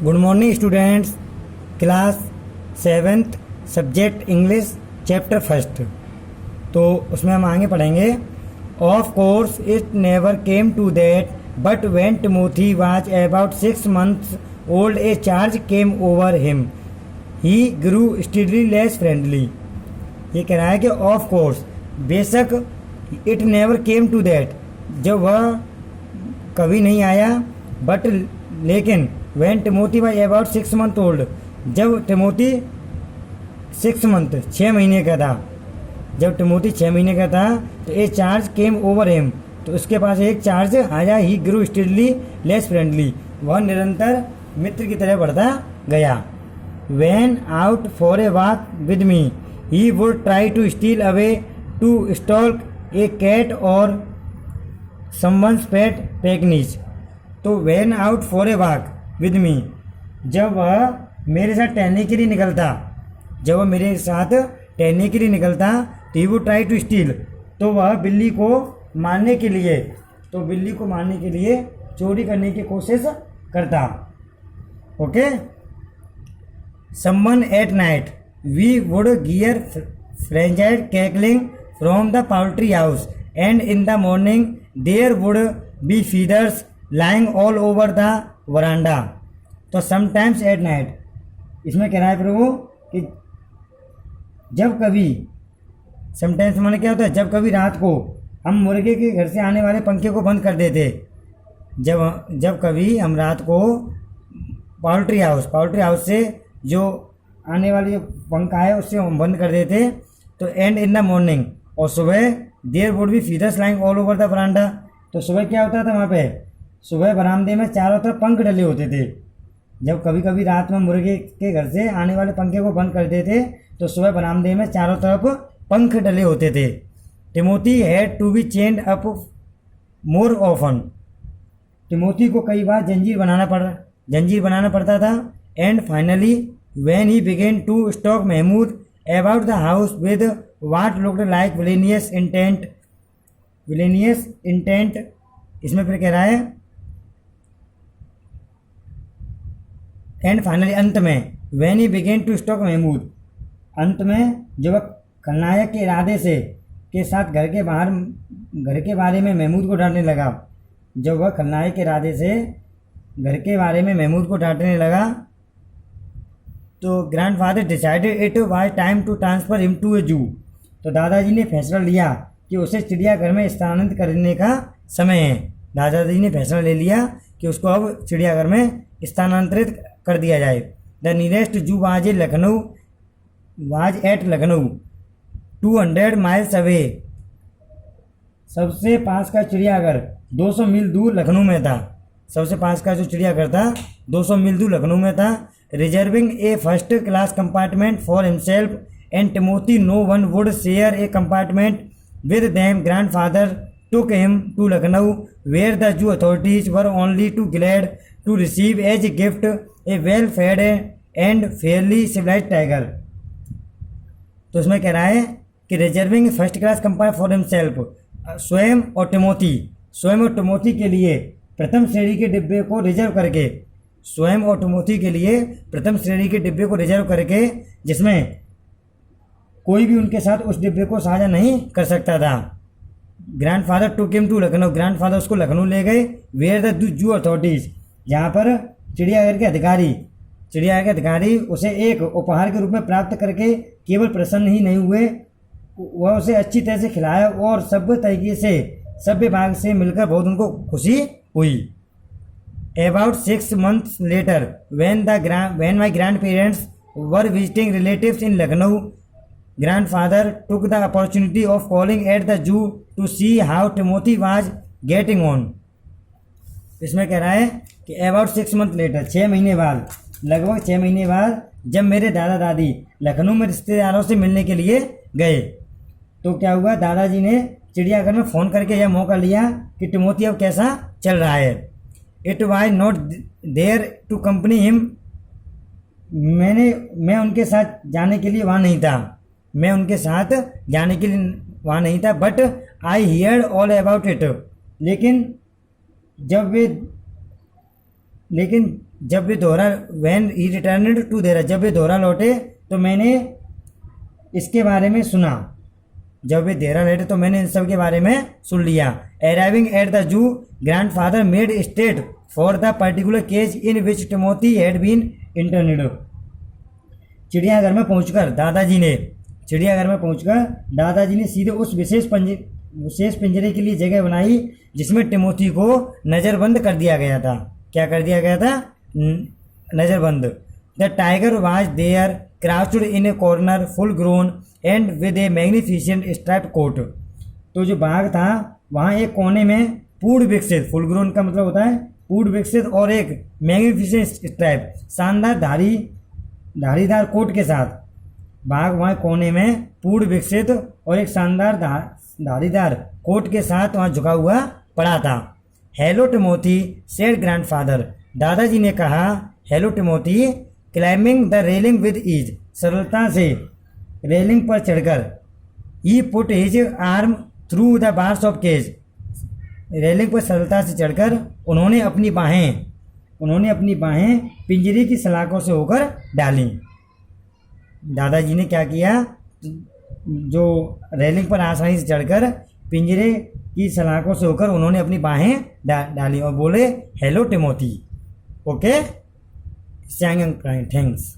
Good morning students, class 7th subject English chapter first. तो उसमें हम आगे पढ़ेंगे। Of course it never came to that but when Timothy was about 6 months old a change came over him he grew steadily less friendly. ये कह रहा है कि ऑफ कोर्स बेशक, it never came to that जब वह कभी नहीं आया, बट लेकिन when Timothy was about 6 months old जब टिमोथी 6 month 6 महीने का था, जब टिमोथी 6 महीने का था तो ए चार्ज केम ओवर हिम, तो उसके पास एक चार्ज आया। ही ग्रू स्टिडली लेस फ्रेंडली, वह निरंतर मित्र की तरह बढ़ता गया। When out for a walk with me he would try to steal away to stalk a cat और समवन्स पेट पैकनीज। तो when out for a walk with me, जब वह मेरे साथ टहलने के लिए निकलता, जब वह मेरे साथ टहलने के लिए निकलता तो he would try to steal, तो वह बिल्ली को मारने के लिए, तो बिल्ली को मारने के लिए चोरी करने की कोशिश करता। Okay. Someone at night we would hear frenzied cackling from the poultry house and in the morning there would be feathers lying all over the veranda. तो समटाइम्स एट नाइट, इसमें कह रहा है प्रभु कि जब कभी, समटाइम्स माने क्या होता है, जब कभी रात को हम मुर्गे के घर से आने वाले पंखे को बंद कर देते, जब कभी हम रात को पाउल्ट्री हाउस से जो आने वाली पंखा है उससे हम बंद कर देते, तो एंड इन द मॉर्निंग, और सुबह there would be feathers lying all over the veranda. तो सुबह क्या होता था वहाँ पे, सुबह बरामदे में चारों तरफ पंख डले होते थे। जब कभी कभी रात में मुर्गे के घर से आने वाले पंखे को बंद कर देते तो सुबह बरामदे में चारों तरफ पंख डले होते थे। Timothy had to be chained up more often, Timothy को कई बार जंजीर बनाना पड़ता था। And finally when he began to stalk Mahmood about the house with what looked like villainous intent, इसमें फिर कह रहा है एंड फाइनली, अंत में, when he began to stalk Mahmood, अंत में जब वह खलनायक के इरादे से के साथ घर के बारे में महमूद को डांटने लगा, जब वह खलनायक के इरादे से घर के बारे में महमूद को डांटने लगा, तो grandfather decided it was time to transfer him to a zoo. तो दादाजी ने फैसला लिया कि उसे चिड़ियाघर में स्थानांतरित करने का समय है। दादाजी ने फैसला ले लिया कि उसको अब चिड़ियाघर में स्थानांतरित कर दिया जाए। द नियरेस्ट जू was at Lucknow 200 miles away, सबसे पास का चिड़ियाघर 200 मील दूर लखनऊ में था। सबसे पास का जो चिड़ियाघर था 200 मील दूर लखनऊ में था। Reserving a first class compartment for himself and Timothy, no one would share a compartment with them. Grandfather took him to Lucknow where the Jew authorities were only too glad to receive as a gift a well-fed and fairly civilized tiger। तो इसमें कह रहा है कि reserving first class compartment for himself, स्वयं और Timothy के लिए प्रथम श्रेणी के डिब्बे को रिजर्व करके, स्वयं और टिमोथी के लिए प्रथम श्रेणी के डिब्बे को रिजर्व करके, जिसमें कोई भी उनके साथ उस डिब्बे को साझा नहीं कर सकता था। Grandfather took him to Lucknow, grandfather उसको लखनऊ ले गए। वेयर द जू अथॉरिटीज, जहाँ पर चिड़ियाघर के अधिकारी उसे एक उपहार के रूप में प्राप्त करके केवल प्रसन्न ही नहीं हुए, वह उसे अच्छी तरह से खिलाया और सभ्य भाग से मिलकर बहुत उनको खुशी हुई। About 6 months later when my grandparents were visiting relatives in Lucknow, grandfather took the opportunity of calling at the zoo to see how Timothy was getting on। इसमें कह रहा है कि about 6 months later, 6 महीने बाद, लगभग 6 महीने बाद, जब मेरे दादा दादी लखनऊ में रिश्तेदारों से मिलने के लिए गए, तो क्या हुआ, दादाजी ने चिड़ियाघर में फ़ोन करके यह मौका लिया कि टिमोथी अब कैसा चल रहा है। It was not there to company him, मैं उनके साथ जाने के लिए वहाँ नहीं था, but I heard all about it, लेकिन जब वे Dehra when he returned to Dehra, जब वे दोहरा लौटे तो मैंने इसके बारे में सुना, जब वे देहरा लौटे तो मैंने इन सब के बारे में सुन लिया। Arriving at the zoo grandfather made straight for the particular cage in which Timothy had been interned. चिड़ियाघर में पहुंचकर दादाजी ने सीधे उस विशेष पिंजरे के लिए जगह बनाई जिसमें टिमोथी को नज़रबंद कर दिया गया था। क्या कर दिया गया था? नज़रबंद। The tiger was there crouched in a corner full grown and with a magnificent stripe coat. तो जो बाघ था वहाँ एक कोने में पूर्ण विकसित, फुल ग्रोन का मतलब होता है पूर्ण विकसित, और एक मैग्निफिसेंट स्ट्राइप शानदार धारीदार कोट के साथ, बाघ वहाँ कोने में पूर्ण विकसित और एक शानदार धारीदार कोट के साथ वहाँ झुका हुआ पड़ा था। हेलो टिमोथी सेड ग्रैंडफादर, दादाजी ने कहा hello Timothy, climbing the railing with ease, सरलता से रेलिंग पर चढ़कर, he put his arm through the bars of cage, railing पर सरलता से चढ़कर उन्होंने अपनी बाहें पिंजरे की सलाखों से होकर डाली। दादाजी ने क्या किया? जो रेलिंग पर आसानी से चढ़कर पिंजरे की सलाखों से होकर उन्होंने अपनी बाहें डाली और बोले हेलो टिमोथी। Okay, thanks.